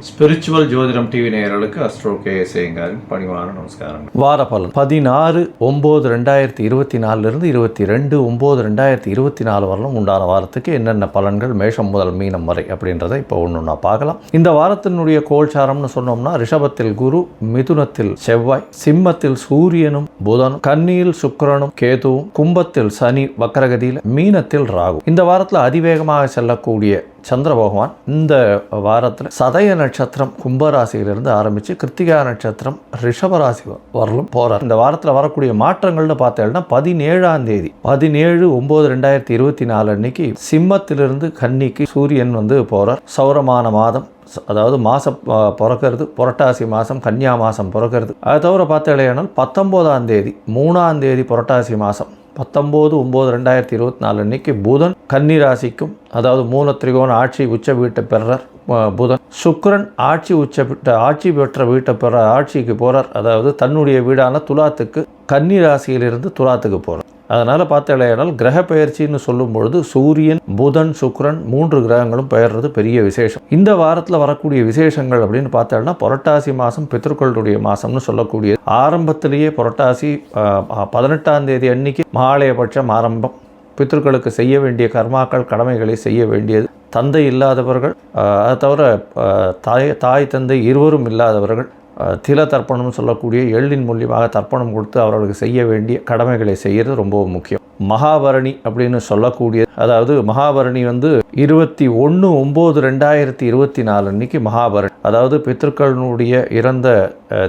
Spiritual ஜோதிடம் TV நேயர்களுக்கு astro KS ஐயங்காரின் பணிவான நமஸ்காரம். வார பலன் 16/9/2024 22/9/2024 வரலும் உண்டான வாரத்துக்கு என்னென்ன பலன்கள் மேஷம் முதல் மீனம் வரை அப்படின்றத இப்போ ஒன்று பார்க்கலாம். இந்த வாரத்தினுடைய கோல்சாரம்னு சொன்னோம்னா, ரிஷபத்தில் குரு, மிதுனத்தில் செவ்வாய், சிம்மத்தில் சூரியனும் புதனும், கன்னியில் சுக்கிரனும் கேதுவும், கும்பத்தில் சனி வக்கரகதியில், மீனத்தில் ராகு. இந்த வாரத்தில் அதிவேகமாக செல்லக்கூடிய சந்திர பகவான் இந்த வாரத்தில் சதய நட்சத்திரம் கும்பராசியிலிருந்து ஆரம்பித்து கிருத்திகா நட்சத்திரம் ரிஷபராசி வரலும் போகிறார். இந்த வாரத்தில் வரக்கூடிய மாற்றங்கள்னு பார்த்தேன்னா 17ஆம் தேதி 17/9/2024 அன்னைக்கு சிம்மத்திலிருந்து கன்னிக்கு சூரியன் போகிறார். சௌரமான மாதம், அதாவது மாதம் பிறக்கிறது புரட்டாசி மாதம், கன்னியா மாதம் பிறக்கிறது. அதை தவிர பார்த்தேனால் 19ஆம் தேதி 3ஆம் தேதி புரட்டாசி மாதம் 19/9/2024 அன்னைக்கு புதன் கன்னி ராசிக்கும், அதாவது மூல திரிகோண ஆட்சி உச்ச வீட்டை பெறார் புதன். சுக்கிரன் ஆட்சி பெற்ற வீட்டை பெற ஆட்சிக்கு போகிறார். அதாவது தன்னுடைய வீடான துலாத்துக்கு, கன்னி ராசியிலிருந்து துலாத்துக்கு போகிறார். அதனால் பார்த்தேனால் கிரக பெயர்ச்சின்னு சொல்லும் பொழுது சூரியன், புதன், சுக்கிரன் 3 கிரகங்களும் பெயர்றது பெரிய விசேஷம். இந்த வாரத்தில் வரக்கூடிய விசேஷங்கள் அப்படின்னு பார்த்தோம்னா, புரட்டாசி மாதம் பித்ருக்களுடைய மாதம்னு சொல்லக்கூடிய ஆரம்பத்திலேயே புரட்டாசி 18ஆம் தேதி அன்னைக்கு மகாலயபட்சம் ஆரம்பம். பித்ருக்களுக்கு செய்ய வேண்டிய கர்மாக்கள், கடமைகளை செய்ய வேண்டியது. தந்தை இல்லாதவர்கள், அதை தவிர தாய் தந்தை இருவரும் இல்லாதவர்கள் தில தர்ப்பணம் சொல்லக்கூடிய எள்ளின் மூலியமாக தர்ப்பணம் கொடுத்து அவர்களுக்கு செய்ய வேண்டிய கடமைகளை செய்கிறது ரொம்ப முக்கியம். மகாபரணி அப்படின்னு சொல்லக்கூடிய, அதாவது மகாபரணி 21/9/2024 அன்னைக்கு மகாபரணி, அதாவது பித்ருக்களுடைய இறந்த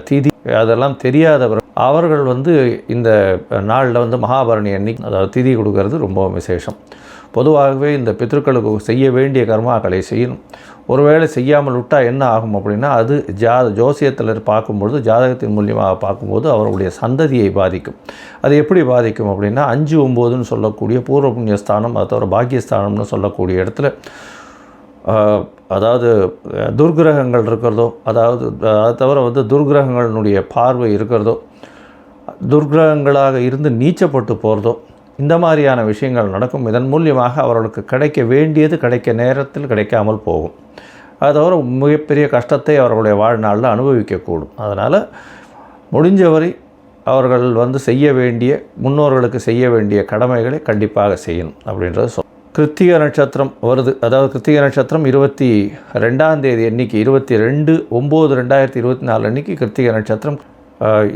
திதி அதெல்லாம் தெரியாதவர் அவர்கள் இந்த நாளில் மகாபரணி அன்னைக்கு, அதாவது திதி கொடுக்கறது ரொம்ப விசேஷம். பொதுவாகவே இந்த பித்ருக்களுக்கு செய்ய வேண்டிய கர்மாக்களை செய்யணும். ஒருவேளை செய்யாமல் விட்டால் என்ன ஆகும் அப்படின்னா, அது ஜோசியத்தில் பார்க்கும்பொழுது, ஜாதகத்தின் மூலியமாக பார்க்கும்போது அவர்களுடைய சந்ததியை பாதிக்கும். அது எப்படி பாதிக்கும் அப்படின்னா, 5/9ன்னு சொல்லக்கூடிய பூர்வ புண்ணியஸ்தானம், அது தவிர பாக்கியஸ்தானம்னு சொல்லக்கூடிய இடத்துல அதாவது துர்கிரகங்கள் இருக்கிறதோ, அதாவது அது தவிர துர்கிரகங்களினுடைய பார்வை இருக்கிறதோ, துர்கிரகங்களாக இருந்து நீச்சப்பட்டு போகிறதோ, இந்த மாதிரியான விஷயங்கள் நடக்கும். இதன் மூலியமாக அவர்களுக்கு கிடைக்க வேண்டியது கிடைக்க நேரத்தில் கிடைக்காமல் போகும். அது தவிர மிகப்பெரிய கஷ்டத்தை அவர்களுடைய வாழ்நாளில் அனுபவிக்கக்கூடும். அதனால் முடிஞ்சவரை அவர்கள் செய்ய வேண்டிய, முன்னோர்களுக்கு செய்ய வேண்டிய கடமைகளை கண்டிப்பாக செய்யணும் அப்படின்றது கிருத்திகை நட்சத்திரம் வருது. அதாவது கிருத்திகை நட்சத்திரம் 22ஆம் தேதி அன்னைக்கு 22/9/2024 அன்னைக்கு கிருத்திகை நட்சத்திரம்.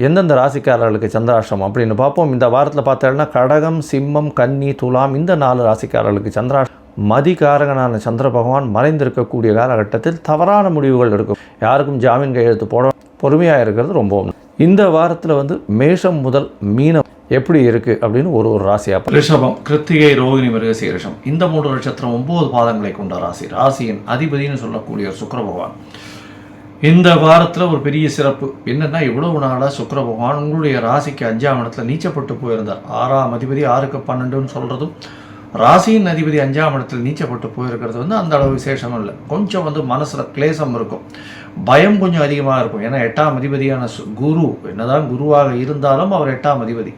எந்தெந்த ராசிக்காரர்களுக்கு சந்திராஷ்டிரம் அப்படின்னு பார்ப்போம். இந்த வாரத்தில் பார்த்தோம்னா கடகம், சிம்மம், கன்னி, துலாம் இந்த 4 ராசிக்காரர்களுக்கு சந்திராஷ்டிரம். மதிகாரகனான சந்திர பகவான் மறைந்திருக்கக்கூடிய காலகட்டத்தில் தவறான முடிவுகள் இருக்கும். யாருக்கும் ஜாமீன் கையெழுத்து போட பொறுமையாக இருக்கிறது ரொம்ப. இந்த வாரத்தில் மேஷம் முதல் மீனம் எப்படி இருக்குது அப்படின்னு ஒரு ராசியாக. ரிஷபம், கிருத்திகை, ரோகிணி, மிருகசீரிஷம் இந்த 3 நட்சத்திரம் 9 பாதங்களை கொண்ட ராசி. ராசியின் அதிபதினு சொல்லக்கூடிய சுக்கிர பகவான். இந்த வாரத்தில் ஒரு பெரிய சிறப்பு என்னென்னா, இவ்வளவு நாளாக சுக்கிர பகவான் உங்களுடைய ராசிக்கு 5ஆம் இடத்துல நீச்சப்பட்டு போயிருந்தார். 6ஆம் அதிபதி 6க்கு 12ன்னு சொல்கிறதும், ராசியின் அதிபதி 5ஆம் இடத்துல நீச்சப்பட்டு போயிருக்கிறது அந்த அளவு விசேஷம் இல்லை. கொஞ்சம் மனசில் கிளேசம் இருக்கும், பயம் கொஞ்சம் அதிகமாக இருக்கும். ஏன்னா 8ஆம் அதிபதியான குரு, என்னதான் குருவாக இருந்தாலும் அவர் 8ஆம் அதிபதி.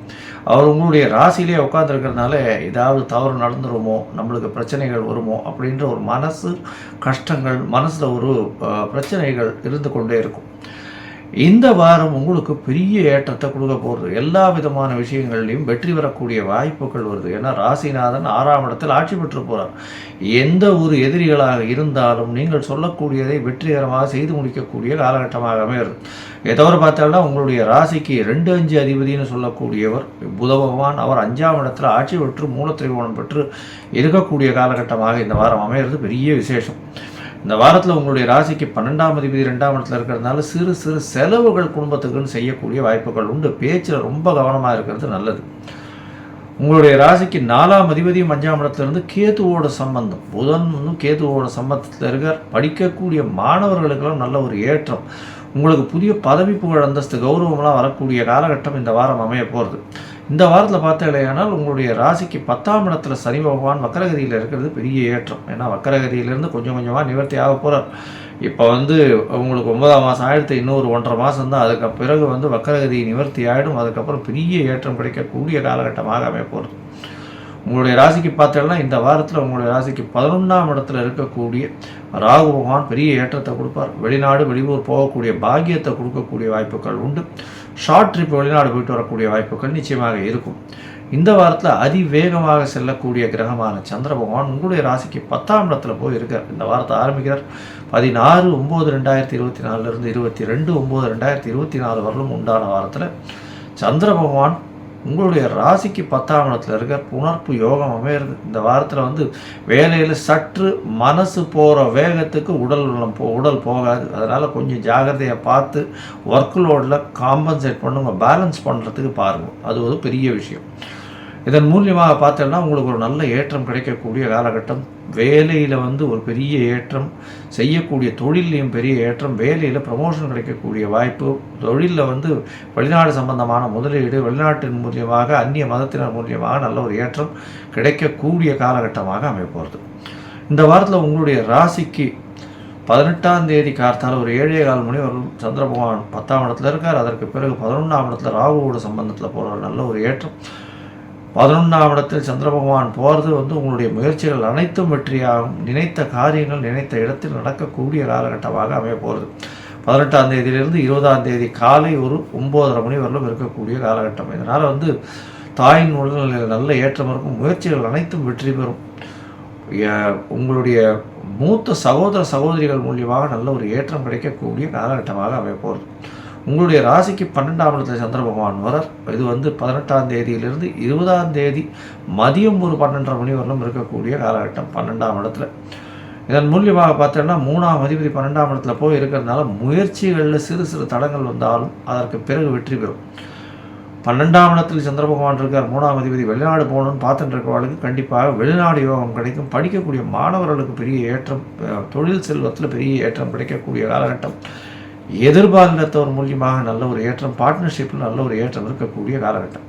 அவர் உங்களுடைய ராசியிலே உட்காந்துருக்கிறதுனால ஏதாவது தவறு நடந்துருமோ, நம்மளுக்கு பிரச்சனைகள் வருமோ அப்படின்ற ஒரு மனசு கஷ்டங்கள், மனசில் ஒரு பிரச்சனைகள் இருந்து கொண்டே இருக்கும். இந்த வாரம் உங்களுக்கு பெரிய ஏற்றத்தை கொடுக்க போகிறது. எல்லா விதமான விஷயங்கள்லையும் வெற்றி பெறக்கூடிய வாய்ப்புகள் வருது. ஏன்னா ராசிநாதன் 6ஆம் இடத்தில் ஆட்சி பெற்று போகிறார். எந்த ஒரு எதிரிகளாக இருந்தாலும் நீங்கள் சொல்லக்கூடியதை வெற்றிகரமாக செய்து முடிக்கக்கூடிய காலகட்டமாக அமைகிறது. ஏதோ பார்த்தோம்னா உங்களுடைய ராசிக்கு 2-5 அதிபதினு சொல்லக்கூடியவர் புத பகவான், அவர் 5ஆம் இடத்துல ஆட்சி பெற்று மூலத்திரிகோணம் பெற்று இருக்கக்கூடிய காலகட்டமாக இந்த வாரம் அமைகிறது பெரிய விசேஷம். இந்த வாரத்தில் உங்களுடைய ராசிக்கு 12ஆம் அதிபதி 2ஆம் இடத்துல இருக்கிறதுனால சிறு சிறு செலவுகள் குடும்பத்துக்குன்னு செய்யக்கூடிய வாய்ப்புகள் உண்டு. பேச்சில் ரொம்ப கவனமாக இருக்கிறது நல்லது. உங்களுடைய ராசிக்கு 4ஆம் அதிபதியும் 5ஆம் இடத்துலேருந்து கேதுவோட சம்பந்தம், புதன் கேதுவோட சம்பந்தத்தில் இருக்கார். படிக்கக்கூடிய மாணவர்களுக்கெல்லாம் நல்ல ஒரு ஏற்றம், உங்களுக்கு புதிய பதவி புகழ் அந்தஸ்து கௌரவம்லாம் வரக்கூடிய காலகட்டம் இந்த வாரம் அமைய போகிறது. இந்த வாரத்தில் பார்த்தீங்களேனால் உங்களுடைய ராசிக்கு 10ஆம் இடத்துல சனி பகவான் வக்கரகதியில் இருக்கிறது பெரிய ஏற்றம். ஏன்னா வக்கரகதியிலேருந்து கொஞ்சம் கொஞ்சமாக நிவர்த்தி ஆக போகிறார். இப்போ உங்களுக்கு 9ஆம் மாதம் ஆயிடுத்து, இன்னொரு 1.5 மாதம் தான். அதுக்கு பிறகு வக்கரகதி நிவர்த்தி ஆகிடும். அதுக்கப்புறம் பெரிய ஏற்றம் கிடைக்கக்கூடிய காலகட்டமாக அமைய போகிறது. உங்களுடைய ராசிக்கு பார்த்தோம்னா இந்த வாரத்தில் உங்களுடைய ராசிக்கு 11ஆம் இடத்துல இருக்கக்கூடிய ராகு பகவான் பெரிய ஏற்றத்தை கொடுப்பார். வெளிநாடு வெளியூர் போகக்கூடிய பாக்கியத்தை கொடுக்கக்கூடிய வாய்ப்புகள் உண்டு. ஷார்ட் ட்ரிப் வெளிநாடு போயிட்டு வரக்கூடிய வாய்ப்புகள் நிச்சயமாக இருக்கும். இந்த வாரத்தில் அதிவேகமாக செல்லக்கூடிய கிரகமான சந்திர பகவான் உங்களுடைய ராசிக்கு 10ஆம் இடத்துல போய் இருக்கார். இந்த வாரத்தை ஆரம்பிக்கிறார் 16/9/2024 22/9/2024 வரலும் உண்டான வாரத்தில் சந்திர பகவான் உங்களுடைய ராசிக்கு 10ஆம் இடத்துல இருக்க புணர்ப்பு யோகம் அமையிறது. இந்த வாரத்தில் வேலையில் சற்று மனசு போகிற வேகத்துக்கு உடல் போகாது. அதனால் கொஞ்சம் ஜாகிரதையாக பார்த்து ஒர்க் லோடில் காம்பன்சேட் பண்ணுங்க, பேலன்ஸ் பண்ணுறதுக்கு பாருங்கள். அது ஒரு பெரிய விஷயம். இதன் மூலியமாக பார்த்தோம்னா உங்களுக்கு ஒரு நல்ல ஏற்றம் கிடைக்கக்கூடிய காலகட்டம். வேலையில் ஒரு பெரிய ஏற்றம், செய்யக்கூடிய தொழிலையும் பெரிய ஏற்றம், வேலையில் ப்ரமோஷன் கிடைக்கக்கூடிய வாய்ப்பு, தொழிலில் வெளிநாடு சம்பந்தமான முதலீடு, வெளிநாட்டின் மூலியமாக அந்நிய மதத்தினர் மூலியமாக நல்ல ஒரு ஏற்றம் கிடைக்கக்கூடிய காலகட்டமாக அமைப்போகிறது. இந்த வாரத்தில் உங்களுடைய ராசிக்கு 18ஆம் தேதி கார்த்தால ஒரு 7:15 மணி வரும் சந்திர பகவான் 10ஆம் இடத்துல இருக்கார். அதற்கு பிறகு 11ஆம் இடத்துல ராகுவோட சம்பந்தத்தில் போகிற நல்ல ஒரு ஏற்றம். 11ஆம் இடத்தில் சந்திர பகவான் போகிறது உங்களுடைய முயற்சிகள் அனைத்தும் வெற்றியாகும். நினைத்த காரியங்கள் நினைத்த இடத்தில் நடக்கக்கூடிய காலகட்டமாக அமைய போகிறது. 18ஆம் தேதியிலிருந்து 20ஆம் தேதி காலை ஒரு 9:30 மணி வரலும் இருக்கக்கூடிய காலகட்டம். இதனால் தாயின் உடல்நிலையில் நல்ல ஏற்றம் இருக்கும். முயற்சிகள் அனைத்தும் வெற்றி பெறும். உங்களுடைய மூத்த சகோதர சகோதரிகள் மூலியமாக நல்ல ஒரு ஏற்றம் கிடைக்கக்கூடிய காலகட்டமாக அமைய போகிறது. உங்களுடைய ராசிக்கு 12ஆம் இடத்துல சந்திர பகவான் வரார். இது 18ஆம் தேதியிலிருந்து 20ஆம் தேதி மதியம் ஒரு 12:30 மணி வரலும் இருக்கக்கூடிய காலகட்டம் 12ஆம் இடத்துல. இதன் மூலியமாக பார்த்தோம்னா 3ஆம் அதிபதி 12ஆம் இடத்துல போய் இருக்கிறதுனால முயற்சிகளில் சிறு சிறு தடங்கள் வந்தாலும் அதற்கு பிறகு வெற்றி பெறும். 12ஆம் இடத்தில் சந்திர பகவான் இருக்கார். 3ஆம் அதிபதி வெளிநாடு போகணும்னு பார்த்துட்டு இருக்கிறவர்களுக்கு கண்டிப்பாக வெளிநாடு யோகம் கிடைக்கும். படிக்கக்கூடிய மாணவர்களுக்கு பெரிய ஏற்றம், தொழில் செல்வத்தில் பெரிய ஏற்றம் கிடைக்கக்கூடிய காலகட்டம். எதிர்பார்த்தவர் மூலியமாக நல்ல ஒரு ஏற்றம், பார்ட்னர்ஷிப்பில் நல்ல ஒரு ஏற்றம் இருக்கக்கூடிய காலகட்டம்.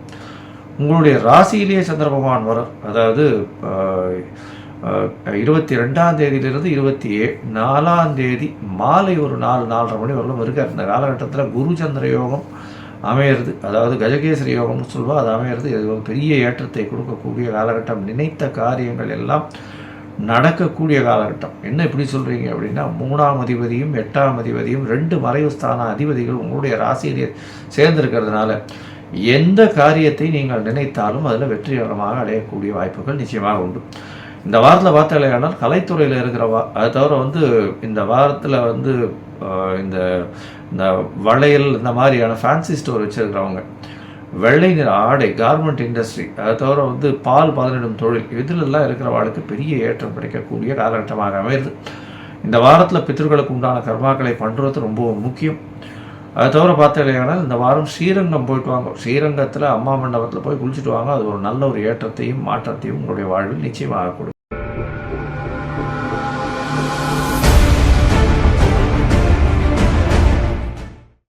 உங்களுடைய ராசியிலேயே சந்திர பகவான் வரார். அதாவது 22ஆம் தேதியிலிருந்து 24ஆம் தேதி மாலை ஒரு 4-4:30 மணி வரலும் இருக்கார். இந்த காலகட்டத்தில் குரு சந்திர யோகம் அமையிறது, அதாவது கஜகேசரி யோகம்னு சொல்லுவோம், அது அமையிறது. இது ஒரு பெரிய ஏற்றத்தை கொடுக்கக்கூடிய காலகட்டம். நினைத்த காரியங்கள் எல்லாம் நடக்கக்கூடிய காலகட்டம். என்ன இப்படி சொல்கிறீங்க அப்படின்னா 3ஆம் அதிபதியும் 8ஆம் அதிபதியும் 2 மறைவு ஸ்தான அதிபதிகள் உங்களுடைய ராசியிலே சேர்ந்திருக்கிறதுனால எந்த காரியத்தை நீங்கள் நினைத்தாலும் அதில் வெற்றிகரமாக அடையக்கூடிய வாய்ப்புகள் நிச்சயமாக உண்டு. இந்த வாரத்தில் பார்த்தாலேயானால் கலைத்துறையில் இருக்கிறவா, அதை தவிர இந்த வாரத்தில் இந்த வளையல் இந்த மாதிரியான ஃபேன்சி ஸ்டோர் வச்சுருக்கிறவங்க, வெள்ளை நிற ஆடை, கார்மெண்ட் இண்டஸ்ட்ரி, அதை தவிர பால் பதனிடும் தொழில், இதிலெல்லாம் இருக்கிறவாளுக்கு பெரிய ஏற்றம் கிடைக்கக்கூடிய காலகட்டமாக அமையுது. இந்த வாரத்தில் பித்தர்களுக்கு உண்டான கர்மாக்களை பண்ணுறது ரொம்ப முக்கியம். அதை தவிர பார்த்தீங்கன்னா இந்த வாரம் ஸ்ரீரங்கம் போயிட்டு வாங்க. ஸ்ரீரங்கத்தில் அம்மா மண்டபத்தில் போய் குளிச்சுட்டு வாங்க. அது ஒரு நல்ல ஒரு ஏற்றத்தையும் மாற்றத்தையும் உங்களுடைய வாழ்வில் நிச்சயமாக கொடுக்கும்.